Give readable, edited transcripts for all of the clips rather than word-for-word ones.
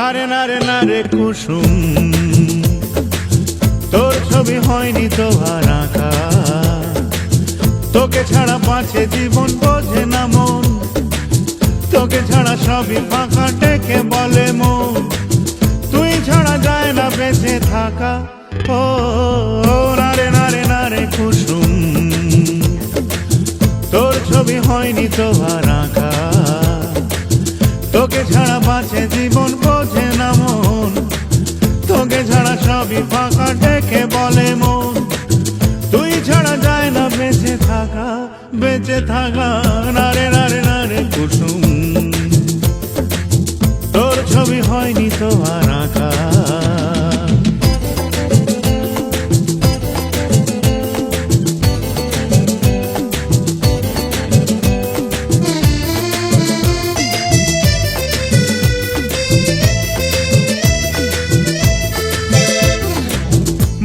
নারে নারে নারে কুসুম, তোর ছবি হয়নি তো আর আঁকা। তোকে ছাড়া বাঁচে জীবন, বোঝে না মন। তোকে ছাড়া সবই ফাঁকা, ডেকে বলে মন। তুই ছাড়া যায় না বেঁচে থাকা। ও নারে নারে নারে কুসুম, তোর ছবি হয়নি তো আর আঁকা। তোকে ছাড়া বাঁচে জীবন, বোঝে না মন। তোকে ছাড়া সবই ফাঁকা, ডেকে বলে মন। তুই ছাড়া যায় না বেঁচে থাকা, বেঁচে থাকা। নারে নারে নারে কুসুম, তোর ছবি হয়নি তো আর আঁকা।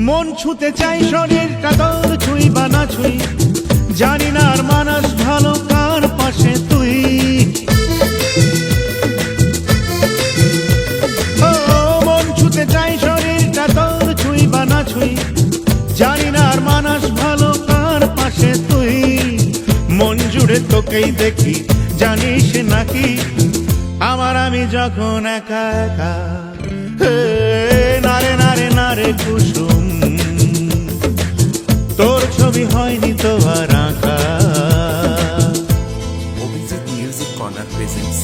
মন ছুতে চাই, শরীরটা তোর ছুঁই বা না ছুঁই। জানি না আর মানুষ ভালো কার পাশে তুই। ও মন ছুতে চাই, শরীরটা তোর ছুঁই বা না ছুঁই। জানি না আর মানুষ ভালো কার পাশে তুই। মন জুড়ে তোকেই দেখি, জানিস নাকি আমার আমি যখন একা একা। নারে নারে নারে কুসুম, তোর ছবি হয়নি তো আর আঁকা। Abhijit music corner presents.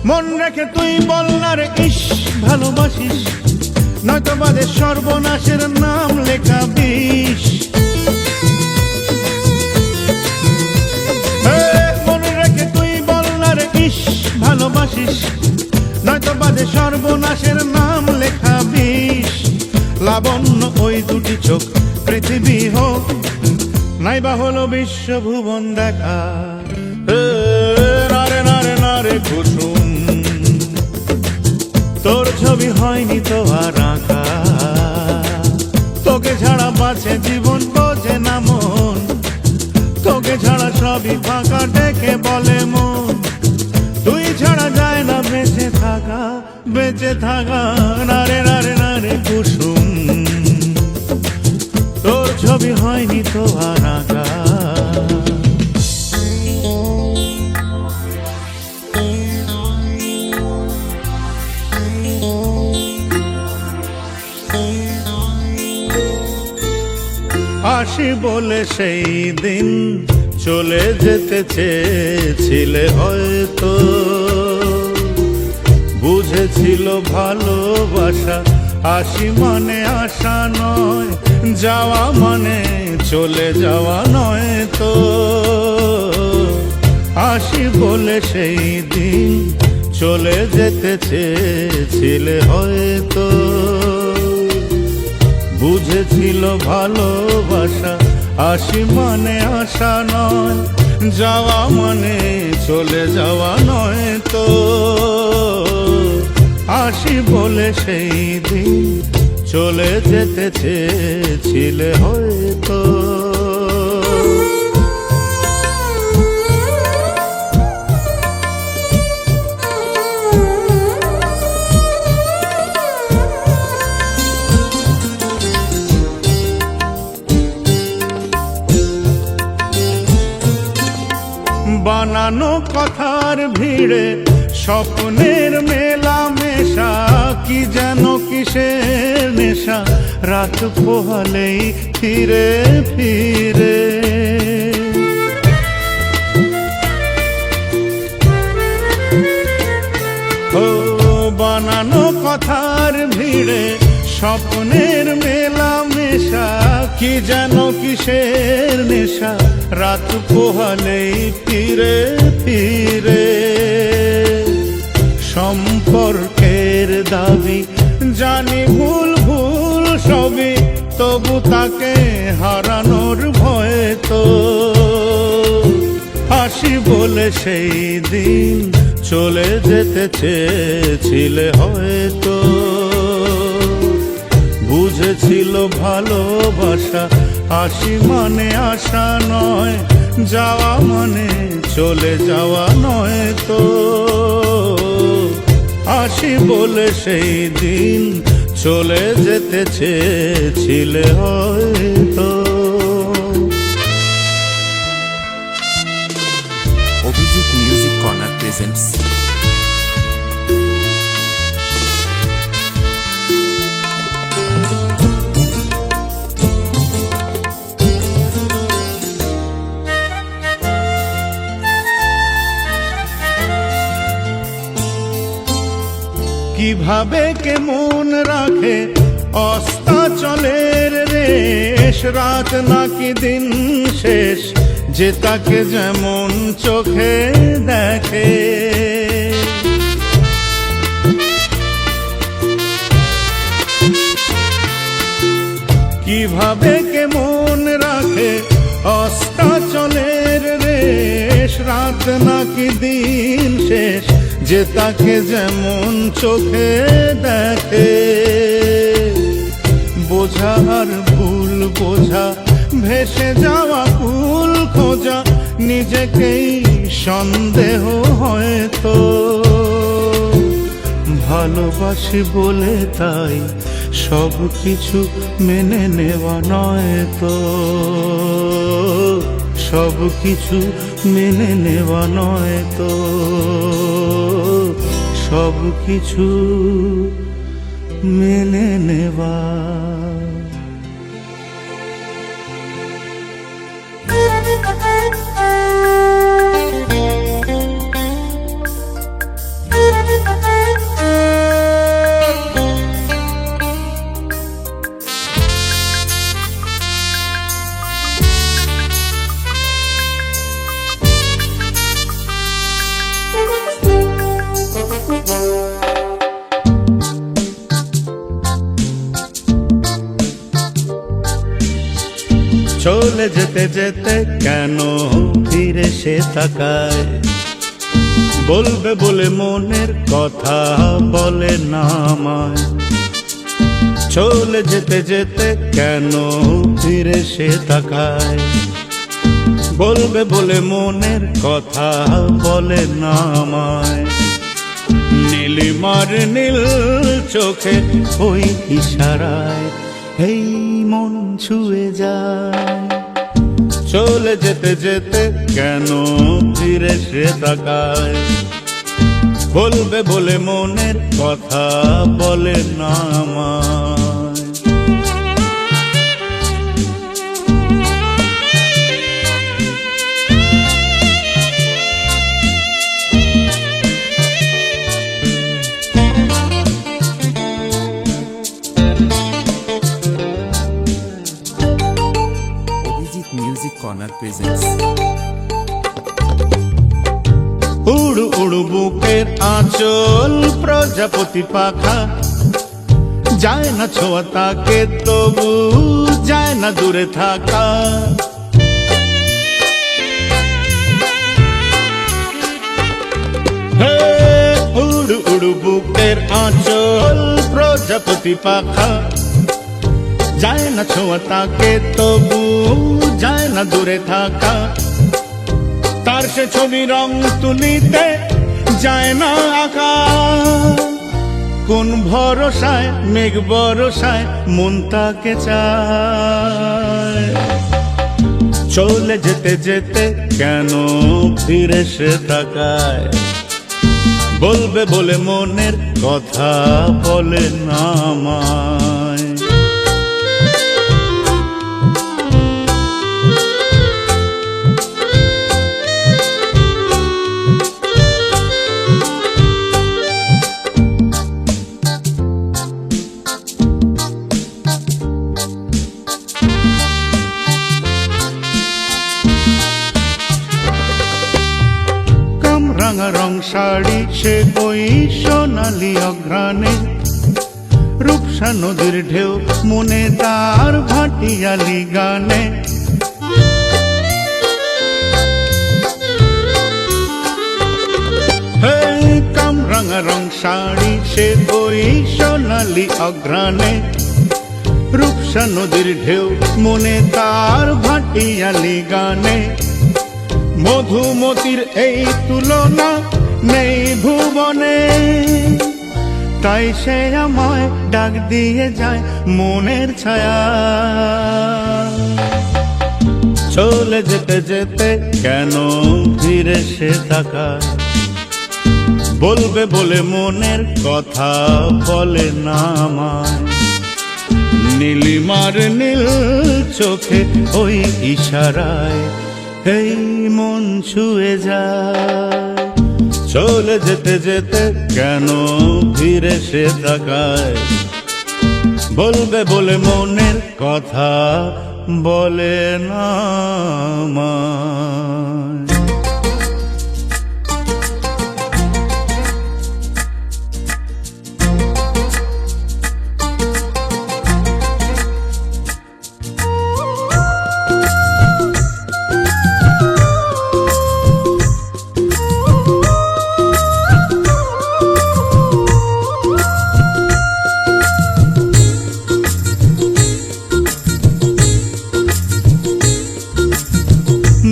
মন রেখে তুই বল না রে ইস ভালোবাসিস, নয়তো বাদে সর্বনাশের নাম লেখা বিষ। মন রেখে তুই বল না রে ইস ভালোবাসিস, নয়তো বাদে সর্বনাশের নাম লেখা বিষ। লাবণ্য ওই দুটি চোখ, পৃথিবী হোক নাইবা হলো বিশ্বভুবন দেখা। নারে নারে নারে কুসুম, তোর ছবি হয়নি তো আর আঁকা। তোকে ছাড়া বাঁচে জীবন, বোঝে না মন। তোকে ছাড়া সবই ফাঁকা, ডেকে বলে মন। তুই ছাড়া যায় না বেঁচে থাকা, বেঁচে থাকা। নারে নারে নারে কুসুম, তোর ছবি হয়নি তো আর আঁকা। আসি বলে সেই দিন চলে যেতে চেয়েছিলে হয়তো। বুঝেছিল ভালোবাসা আসি মানে আসা নয়, যাওয়া মানে চলে যাওয়া নয় তো। আসি বলে সেই দিন চলে যেতে চেয়েছিলে হয়তো। বুঝেছিল ভালোবাসা আসি মানে আসা নয়, যাওয়া মানে চলে যাওয়া নয় তো। আসি বলে সেই দিন চলে যেতে চেয়েছিলে হয়তো। বানানো কথার ভিড়ে স্বপ্নের মেলা মেশা, কি যেন কিসের নেশা রাত পোহালেই ফিরে ফিরে। ও বানানো কথার ভিড়ে স্বপ্নের মেলা মেশা, কি যেন কিসের নেশা রাত পোহালেই ফিরে ফিরে। সম্পর্কের দাবি জানি ভুল ভুল সবই, তবু তাকে হারানোর ভয়ে তো আসি বলে সেই দিন চলে যেতে চেয়েছিলে হয়তো, বুঝেছিল ভালোবাসা আসি মানে আসা নয়, যাওয়া মানে চলে যাওয়া নয় তো। আসি বলে সেই দিন চলে যেতে চেয়েছিলে হয়তো। Abhijit music corner presents. কিভাবে কে মন রাখে অস্তাচলের রেশ, রাত নাকি দিন শেষ যে তাকে যেমন চোখে দেখে। কিভাবে কে মন রাখে অস্তাচলের রেশ, রাত নাকি দিন শেষ যে তাকে যেমন চোখে দেখে। বোঝা আর ভুল বোঝা, ভেসে যাওয়া কুল খোঁজা, নিজেকেই সন্দেহ হয়তো। ভালোবাসি বলে তাই সব কিছু মেনে নেওয়া নয় তো, সব কিছু মেনে নেওয়া নয় তো, সব কিছু মেনে নেওয়া। চলে যেতে যেতে কেন ফিরে সে তাকায়, বলবে বলে মনের কথা বলে না আমায়। চলে যেতে যেতে কেন ফিরে সে তাকায়, বলবে বলে মনের কথা বলে না আমায়। নীলিমার নীল চোখে ওই ইশারায় এই মন ছুঁয়ে যায়। চলে যেতে যেতে কেন ফিরে সে তাকায়, বলবে বলে মনের কথা বলে না আমায়। Music corner presents. উড়ু উড়ু বুকের আঁচল প্রজাপতি পাখা, যায় না ছোঁয়া তাকে তবু যায় না দূরে থাকা। হে উড়ু উড়ু বুকের আঁচল প্রজাপতি পাখা, যায় না ছোঁয়া তাকে তবু যায় না দূরে থাকা। তার সে ছবি রং তুলিতে যায় না আঁকা, কোন ভরসায় মেঘ বরসায় মন তাকে চায়। চলে যেতে যেতে কেন ফিরে সে তাকায়, বলবে বলে মনের কথা বলে না আমায়। রাঙা রং শাড়ি সে ওই সোনালি অঘ্রাণে, রূপসা নদীর ঢেউ মনে তার ভাটিয়ালি গানে। রাঙা রং শাড়ি সে ওই সোনালি অঘ্রাণে, রূপসা নদীর ঢেউ মনে তার ভাটিয়ালি গানে। মধুমতির এই তুলনা নেই ভুবনে, তাই সে আমায় ডাক দিয়ে যায় মনের ছায়া। চলে যেতে যেতে কেন ফিরে সে তাকায়, বলবে বলে মনের কথা বলে না আমায়। নীলিমার নীল চোখে ওই ইশারায় এই মন ছুঁয়ে যায়। চলে যেতে যেতে কেন ফিরে সে তাকায়, বলবে বলে মনের কথা বলে না আমায়।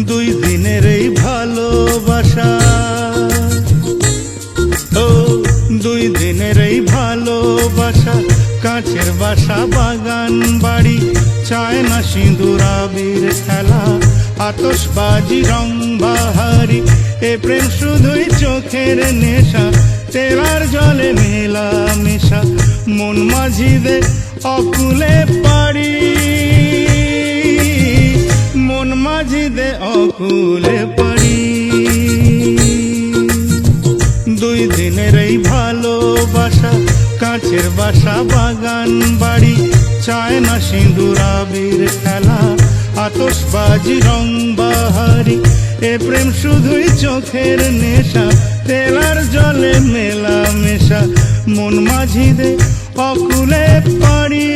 দুই দিনের এই ভালোবাসা, ও দুই দিনের এই ভালোবাসা, কাছের বাসা বাগান বাড়ি, চায় না সিঁদুর আবির খেলা, আতশবাজি রং বাহারি। এ প্রেম শুধুই চোখের নেশা, তেলার জলে মেলা মেশা, মন মাঝিদে অকুলে পারি, মন মাঝিদে অকুলে পারি। দুই দিনের এই ভালোবাসা, কাছের বাসা বাগান বাড়ি, চায় না সিঁদুর আবির খেলা, আতশবাজি রং বাহারি। এ প্রেম শুধুই চোখের নেশা, তেলার জলে মেলা মেশা, মন মাঝিদে অকুলে পারি,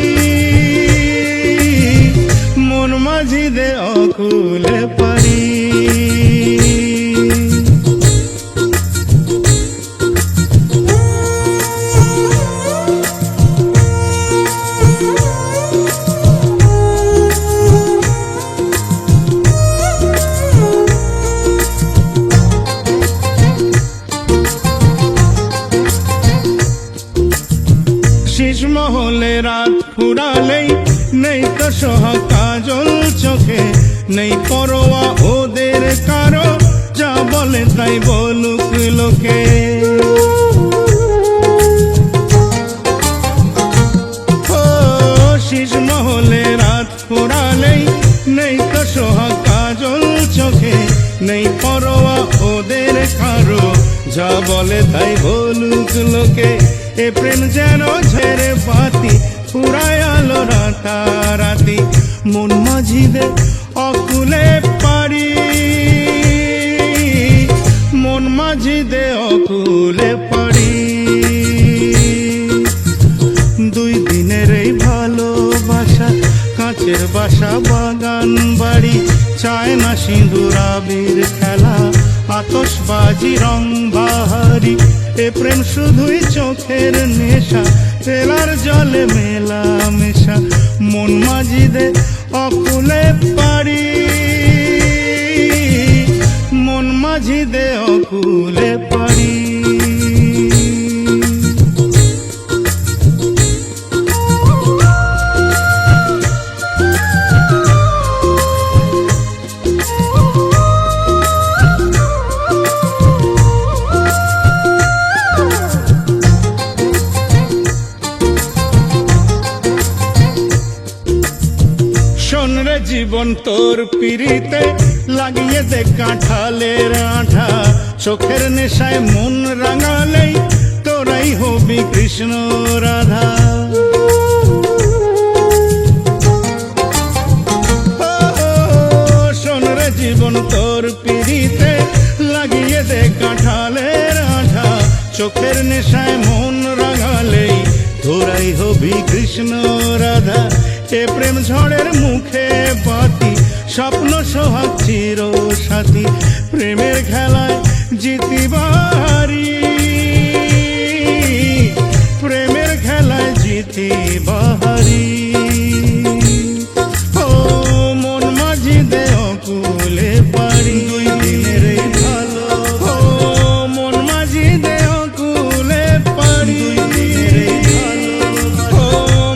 মন মাঝিদে অকুলে পারি। শীষমহলে রাত ফুরালেই নেই তো সোহাগ কাজল চোখে, নেই পরোয়া ওদের কারো, যা বলে তাই বলুক লোকে। ও শীষমহলে রাত ফুরালেই নেই তো সোহাগ কাজল চোখে, নেই পরোয়া ওদের কারো, যা বলে তাই বলুক লোকে। এ প্রেম যেন ঝেড়ে পাতি, ফুরায় আলো রাতারাতি, মন মাঝিদে অকুলে পারি, মন মাঝিদে অকুলে পারি। দুই দিনের এই ভালোবাসা, কাছের বাসা বাগান বাড়ি, চায় না সিঁদুর আবির খেলা, আতশবাজি রং বাহারি। এ প্রেম শুধুই চোখের নেশা, তেলার জলে মেলা মেশা, মন মাঝিদে অকুলে পারি, মন মাঝিদে অকুলে পারি। শোনরে জীবন তোর পিড়িতে লাগিয়ে দে কাঁঠালের আঠা, চোখের নেশায় মন রাঙালেই তোরাই হবি কৃষ্ণ রাধা। শোনরে জীবন তোর পিড়িতে লাগিয়ে দে কাঁঠালের আঠা, চোখের নেশায় মন রাঙালেই তোরাই হবি কৃষ্ণ রাধা। এ প্রেম ঝড়ের মুখে বাতি, স্বপ্ন সোহাগ চির সাথী, প্রেমের খেলায় জিতিবারি, মিষ্টি বাহারি। ও মন মাঝি দে অকুলে পারি, দুই দিনের এই ভালো। ও মন মাঝি দে অকুলে পারি, দুই দিনের এই ভালো। ও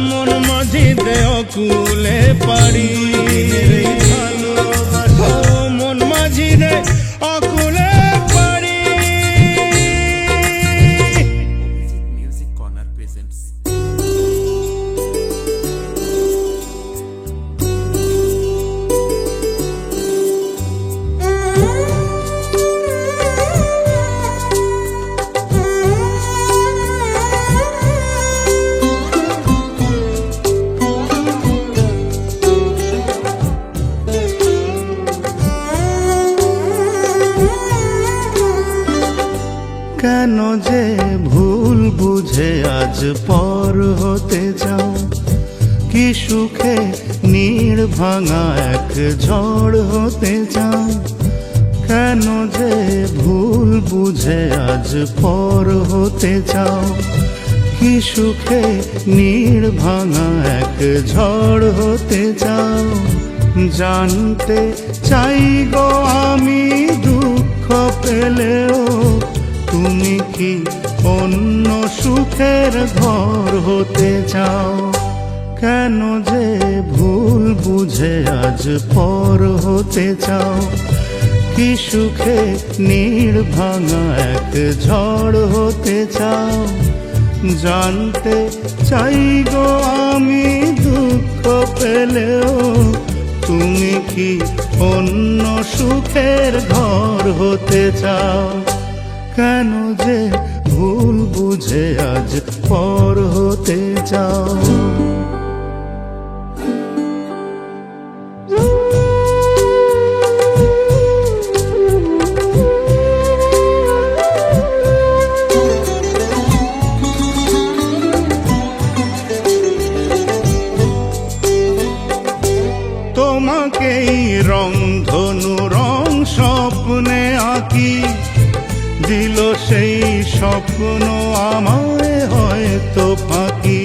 মন মাঝি দে অকুলে পারি, দুই দিনের এই ভালো। ও মন মাঝি দে অকুলে পারি। Abhijit music corner presents. কেন যে ভুল বুঝে আজ পর হতে যাও, কি সুখে নীড় ভাঙা এক ঝড় হতে যাও। কেন যে ভুল বুঝে আজ পর হতে যাও, কি সুখে নীড় ভাঙা এক ঝড় হতে যাও। জানতে চাই গো আমি দুঃখ পেলেও তুমি কি অন্য সুখের ঘর হতে চাও। কেন যে ভুল বুঝে আজ পর হতে চাও, কি সুখে নীড় ভাঙা এক ঝড় হতে চাও। জানতে চাই গো আমি দুঃখ পেলেও তুমি কি অন্য সুখের ঘর হতে চাও। কেন যে ভুল বুঝে আজ পর হতে চাও। তোমাকেই রংধনু রং স্বপ্নে আঁকি, দিল সেই স্বপ্ন আমায় হয়তো ফাঁকি।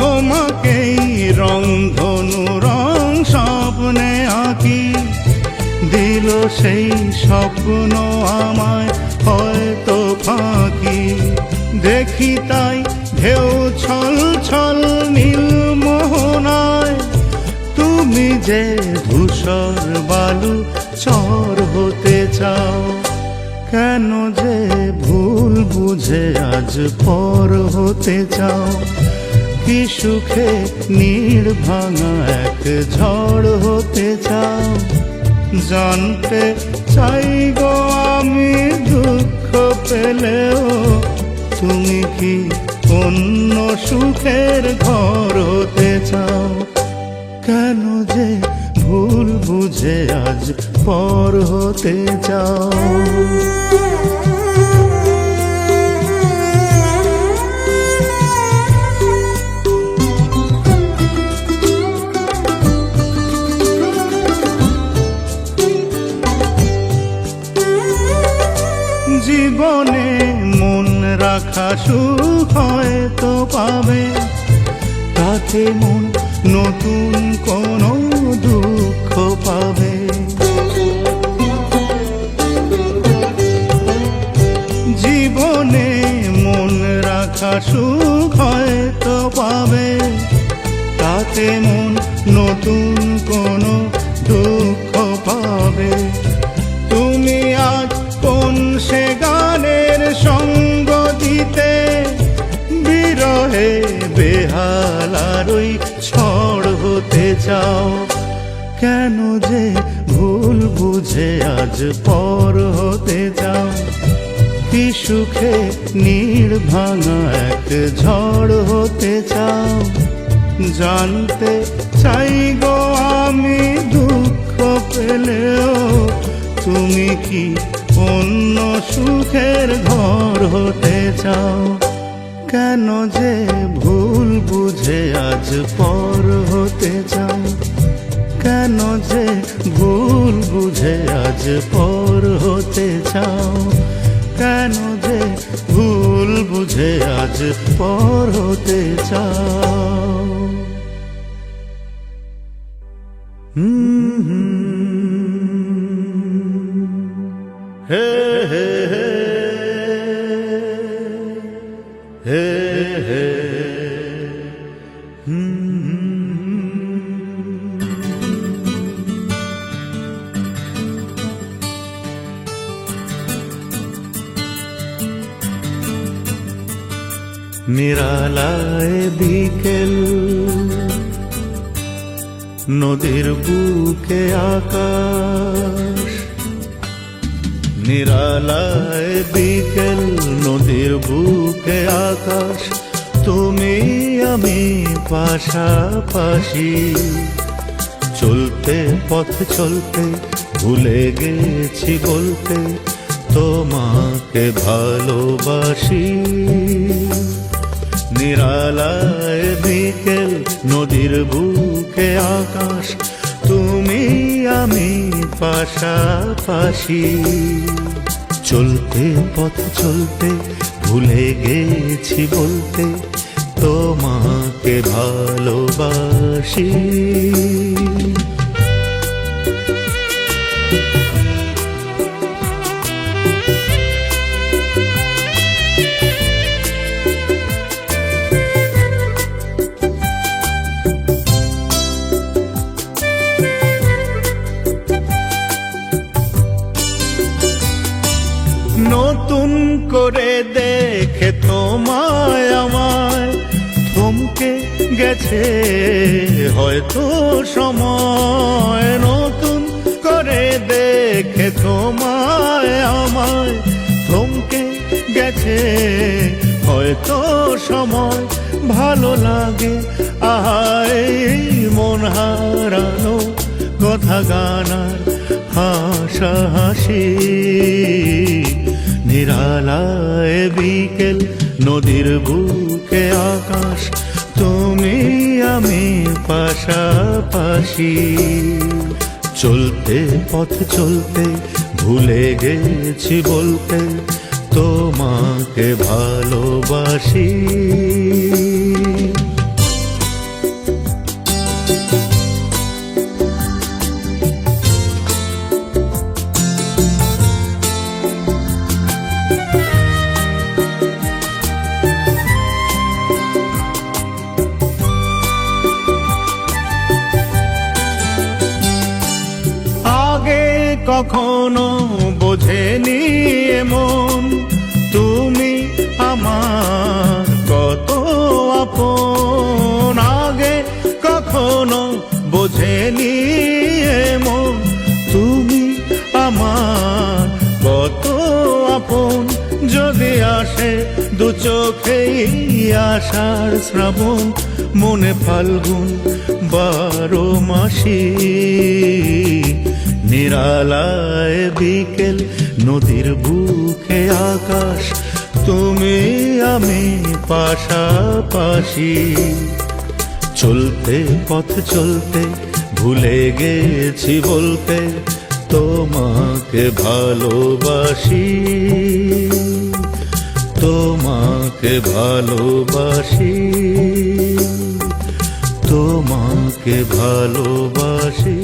তোমাকেই রংধনু রং স্বপ্নে আঁকি, দিল সেই স্বপ্ন আমায় হয়তো ফাঁকি। দেখি তাই ঢেউ ছল ছল নীল মোহনায়, তুমি যে ধূসর বালু চর হতে চাও। কেন যে ভুল বুঝে আজ পর হতে চাও, কি সুখে নীড় ভাঙা এক ঝড় হতে চাও। জানতে চাই গো আমি দুঃখ পেলেও তুমি কি অন্য সুখের ঘর হতে চাও। কেন যে ভুল বুঝে আজ পর হতে চাও। জীবনে মন রাখা সুখ হয়তো পাবে, তাতে মন নতুন কোনো দুঃখ পাবে। জীবনে মন রাখা সুখ হয়তো পাবে, তাতে মন নতুন কোনো দুঃখ পাবে। তুমি আজ কোন সে গানের সঙ্গ দিতে, বিরহে বেহালার ওই ঝড় হতে চাও। কেন যে ভুল বুঝে আজ পর হতে চাও, কি সুখে নীড় ভাঙা এক ঝড় হতে চাও। জানতে চাই গো আমি দুঃখ পেলেও তুমি কি অন্য সুখের ঘর হতে চাও। কেন যে ভুল বুঝে আজ পর হতে চাও, কেন যে ভুল বুঝে আজ পর হতে চাও, কেন যে বুঝে আজ পর হতে চাও। হে হে হে হে নিরালায় বিকেল, নদীর বুকে আকাশ। নিরালায় বিকেল, নদীর বুকে আকাশ, তুমি আমি পাশাপাশি। চলতে পথ চলতে ভুলে গেছি বলতে তোমাকে ভালোবাসি। নিরালায় বিকেল, নদীর বুকে আকাশ, তুমি আমি পাশাপাশি। চলতে পথ চলতে ভুলে গেছি বলতে তোমাকে ভালোবাসি। নতুন করে দেখে তোমায় আমায় থমকে গেছে হয়তো সময়। নতুন করে দেখে তোমায় আমায় থমকে গেছে হয়তো সময়। ভালো লাগে আহায় মন হারানো কথা গানার হাসাহাসি। নিরালায় বিকেল, নদীর বুকে আকাশ, তুমি আমি পাশাপাশি। চলতে পথ চলতে ভুলে গেছি বলতে তোমাকে ভালোবাসি। কখনো বোঝেনি এমন তুমি আমার কত আপন। আগে কখনো বোঝেনি এমন তুমি আমার কত আপন। যদি আসে দু চোখেই আষাঢ় শ্রাবণ, মনে ফাল্গুন 12 মাসি। নিরালায় বিকেল, নদীর বুকে আকাশ, তুমি আমি পাশাপাশি। চলতে পথ চলতে ভুলে গেছি বলতে তোমাকে ভালোবাসি। তোমাকে ভালোবাসি, তোমাকে ভালোবাসি।